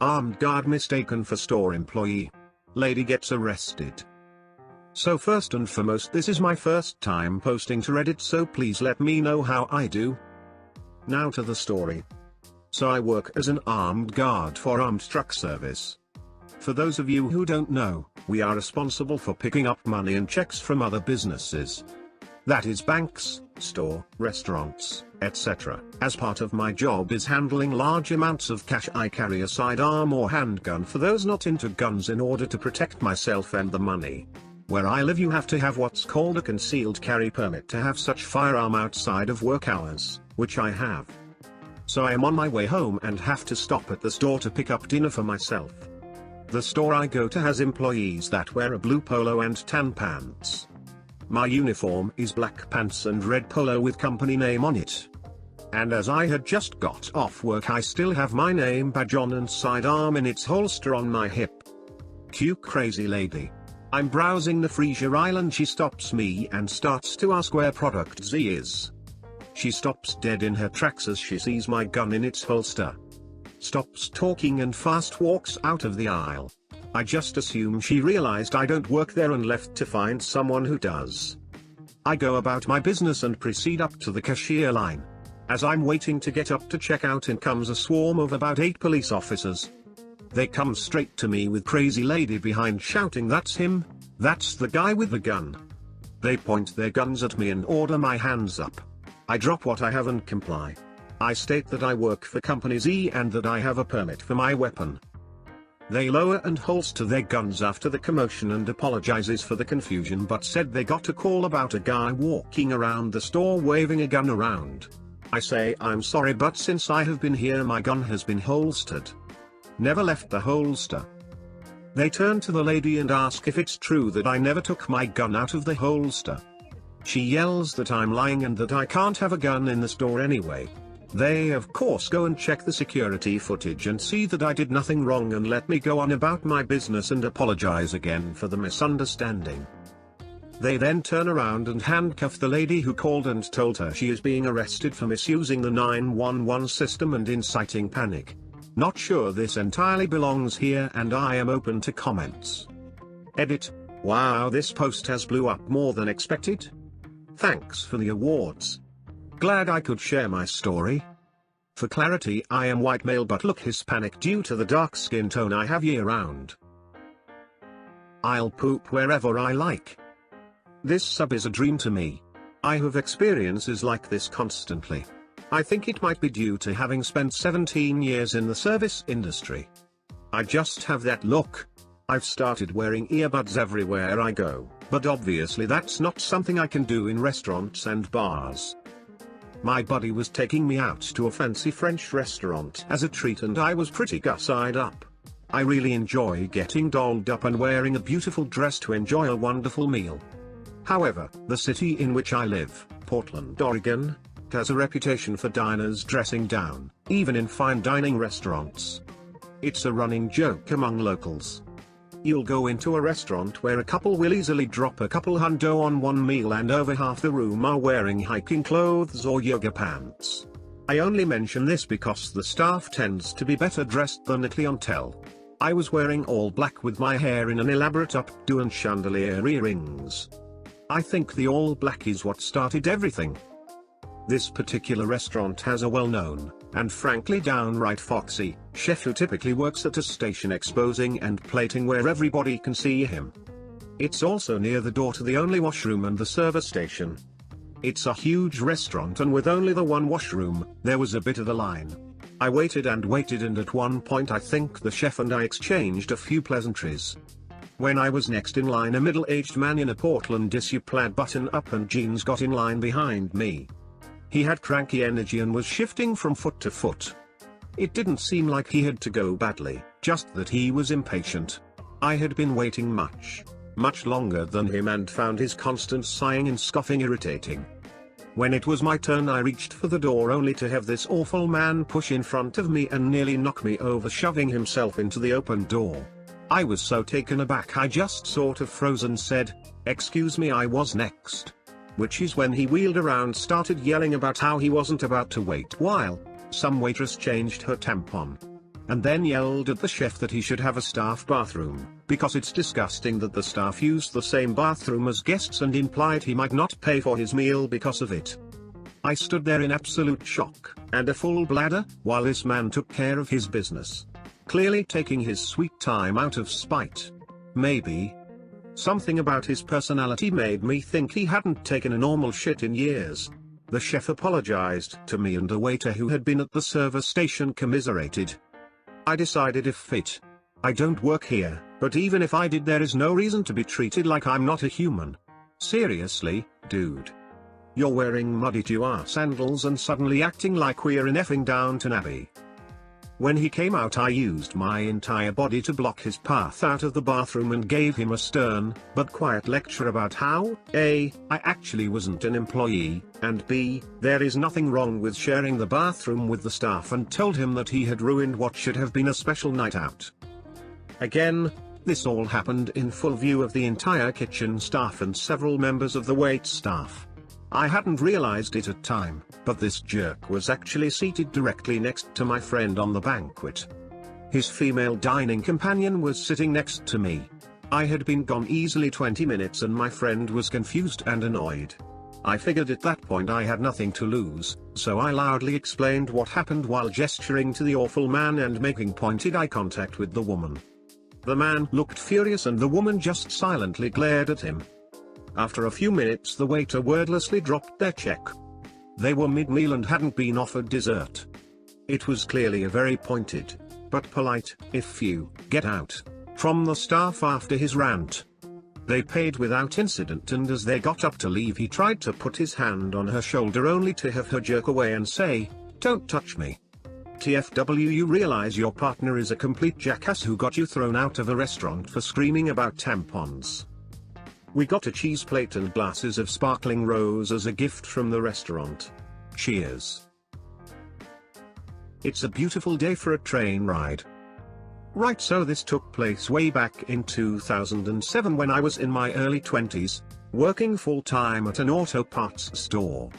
Armed guard mistaken for store employee. Lady gets arrested. So first and foremost, this is my first time posting to Reddit, so please let me know how I do. Now to the story. So I work as an armed guard for armed truck service. For those of you who don't know, we are responsible for picking up money and checks from other businesses. That is banks, store, restaurants, etc. As part of my job is handling large amounts of cash. I carry a sidearm or handgun for those not into guns in order to protect myself and the money. Where I live you have to have what's called a concealed carry permit to have such firearm outside of work hours, which I have. So I am on my way home and have to stop at the store to pick up dinner for myself. The store I go to has employees that wear a blue polo and tan pants. My uniform is black pants and red polo with company name on it. And as I had just got off work, I still have my name badge on and sidearm in its holster on my hip. Cue crazy lady. I'm browsing the Freesia Island. She stops me and starts to ask where product Z is. She stops dead in her tracks as she sees my gun in its holster. Stops talking and fast walks out of the aisle. I just assume she realized I don't work there and left to find someone who does. I go about my business and proceed up to the cashier line. As I'm waiting to get up to check out, in comes a swarm of about 8 police officers. They come straight to me with crazy lady behind shouting, "That's him, that's the guy with the gun." They point their guns at me and order my hands up. I drop what I have and comply. I state that I work for Company Z and that I have a permit for my weapon. They lower and holster their guns after the commotion and apologizes for the confusion, but said they got a call about a guy walking around the store waving a gun around. I say I'm sorry, but since I have been here my gun has been holstered. Never left the holster. They turn to the lady and ask if it's true that I never took my gun out of the holster. She yells that I'm lying and that I can't have a gun in the store anyway. They of course go and check the security footage and see that I did nothing wrong and let me go on about my business and apologize again for the misunderstanding. They then turn around and handcuff the lady who called and told her she is being arrested for misusing the 911 system and inciting panic. Not sure this entirely belongs here and I am open to comments. Edit. Wow, this post has blew up more than expected. Thanks for the awards. Glad I could share my story. For clarity, I am white male but look Hispanic due to the dark skin tone I have year round. I'll poop wherever I like. This sub is a dream to me. I have experiences like this constantly. I think it might be due to having spent 17 years in the service industry. I just have that look. I've started wearing earbuds everywhere I go, but obviously that's not something I can do in restaurants and bars. My buddy was taking me out to a fancy French restaurant as a treat and I was pretty gussied up. I really enjoy getting dolled up and wearing a beautiful dress to enjoy a wonderful meal. However, the city in which I live, Portland, Oregon, has a reputation for diners dressing down, even in fine dining restaurants. It's a running joke among locals. You'll go into a restaurant where a couple will easily drop a couple $100 on one meal and over half the room are wearing hiking clothes or yoga pants. I only mention this because the staff tends to be better dressed than a clientele. I was wearing all black with my hair in an elaborate updo and chandelier earrings. I think the all black is what started everything. This particular restaurant has a well-known, and frankly downright foxy, chef who typically works at a station exposing and plating where everybody can see him. It's also near the door to the only washroom and the service station. It's a huge restaurant and with only the one washroom, there was a bit of a line. I waited and at one point I think the chef and I exchanged a few pleasantries. When I was next in line, a middle-aged man in a Portland issue-plaid button-up and jeans got in line behind me. He had cranky energy and was shifting from foot to foot. It didn't seem like he had to go badly, just that he was impatient. I had been waiting much longer than him and found his constant sighing and scoffing irritating. When it was my turn I reached for the door only to have this awful man push in front of me and nearly knock me over, shoving himself into the open door. I was so taken aback I just sort of froze and said, "Excuse me, I was next." Which is when he wheeled around, started yelling about how he wasn't about to wait while some waitress changed her tampon. and then yelled at the chef that he should have a staff bathroom, because it's disgusting that the staff used the same bathroom as guests, and implied he might not pay for his meal because of it. I stood there in absolute shock, and a full bladder, while this man took care of his business. Clearly taking his sweet time out of spite. Maybe. Something about his personality made me think he hadn't taken a normal shit in years. The chef apologized to me, and a waiter who had been at the service station commiserated. I decided I don't work here, but even if I did, there is no reason to be treated like I'm not a human. Seriously, dude. You're wearing muddy two-hour sandals and suddenly acting like we're in effing Downton Abbey. When he came out, I used my entire body to block his path out of the bathroom and gave him a stern, but quiet lecture about how, A, I actually wasn't an employee, and B, there is nothing wrong with sharing the bathroom with the staff, and told him that he had ruined what should have been a special night out. Again, this all happened in full view of the entire kitchen staff and several members of the wait staff. I hadn't realized it at time, but this jerk was actually seated directly next to my friend on the banquet. His female dining companion was sitting next to me. I had been gone easily 20 minutes and my friend was confused and annoyed. I figured at that point I had nothing to lose, so I loudly explained what happened while gesturing to the awful man and making pointed eye contact with the woman. The man looked furious and the woman just silently glared at him. After a few minutes, the waiter wordlessly dropped their check. They were mid-meal and hadn't been offered dessert. It was clearly a very pointed, but polite, "If you get out," from the staff after his rant. They paid without incident, and as they got up to leave, he tried to put his hand on her shoulder only to have her jerk away and say, "Don't touch me." TFW, you realize your partner is a complete jackass who got you thrown out of a restaurant for screaming about tampons. We got a cheese plate and glasses of sparkling rose as a gift from the restaurant. Cheers. It's a beautiful day for a train ride. Right, so this took place way back in 2007 when I was in my early 20s, working full-time at an auto parts store.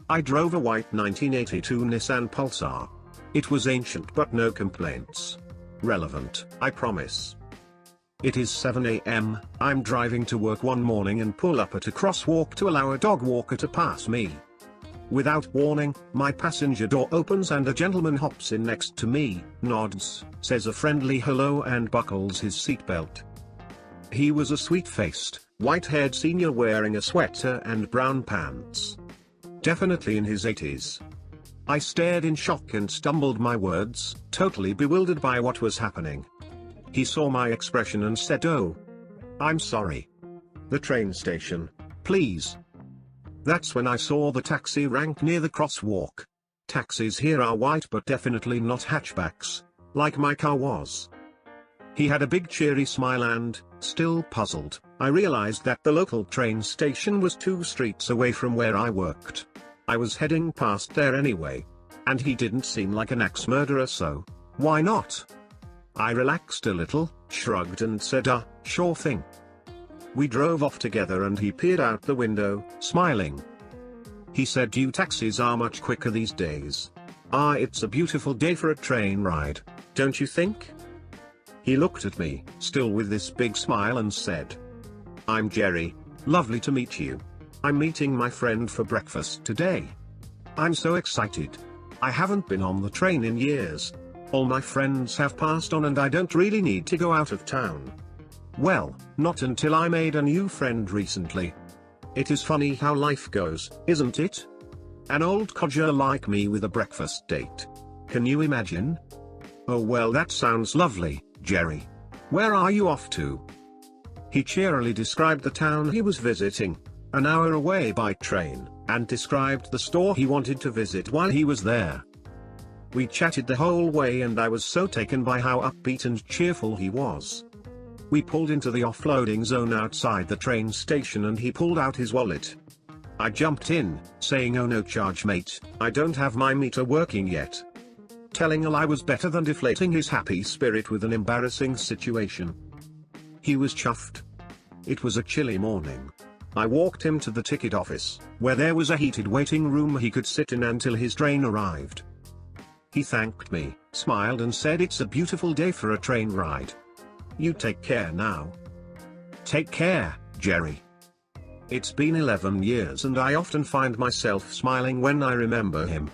I drove a white 1982 Nissan Pulsar. It was ancient but no complaints. Relevant, I promise. It is 7 a.m, I'm driving to work one morning and pull up at a crosswalk to allow a dog walker to pass me. Without warning, my passenger door opens and a gentleman hops in next to me, nods, says a friendly hello and buckles his seatbelt. He was a sweet-faced, white-haired senior wearing a sweater and brown pants. Definitely in his 80s. I stared in shock and stumbled my words, totally bewildered by what was happening. He saw my expression and said, "Oh. I'm sorry. The train station, please." That's when I saw the taxi rank near the crosswalk. Taxis here are white but definitely not hatchbacks, like my car was. He had a big cheery smile and, still puzzled, I realized that the local train station was 2 streets away from where I worked. I was heading past there anyway. And he didn't seem like an axe murderer, so why not? I relaxed a little, shrugged and said, sure thing." We drove off together and he peered out the window, smiling. He said, "You taxis are much quicker these days. It's a beautiful day for a train ride, don't you think?" He looked at me, still with this big smile, and said, "I'm Jerry, lovely to meet you. I'm meeting my friend for breakfast today. I'm so excited. I haven't been on the train in years. All my friends have passed on and I don't really need to go out of town. Well, not until I made a new friend recently. It is funny how life goes, isn't it? An old codger like me with a breakfast date. Can you imagine?" "Oh well, that sounds lovely, Jerry. Where are you off to?" He cheerily described the town he was visiting, an hour away by train, and described the store he wanted to visit while he was there. We chatted the whole way and I was so taken by how upbeat and cheerful he was. We pulled into the offloading zone outside the train station and he pulled out his wallet. I jumped in, saying, "Oh no charge mate, I don't have my meter working yet." Telling a lie was better than deflating his happy spirit with an embarrassing situation. He was chuffed. It was a chilly morning. I walked him to the ticket office, where there was a heated waiting room he could sit in until his train arrived. He thanked me, smiled and said it's a beautiful day for a train ride. You take care now. Take care, Jerry. It's been 11 years and I often find myself smiling when I remember him.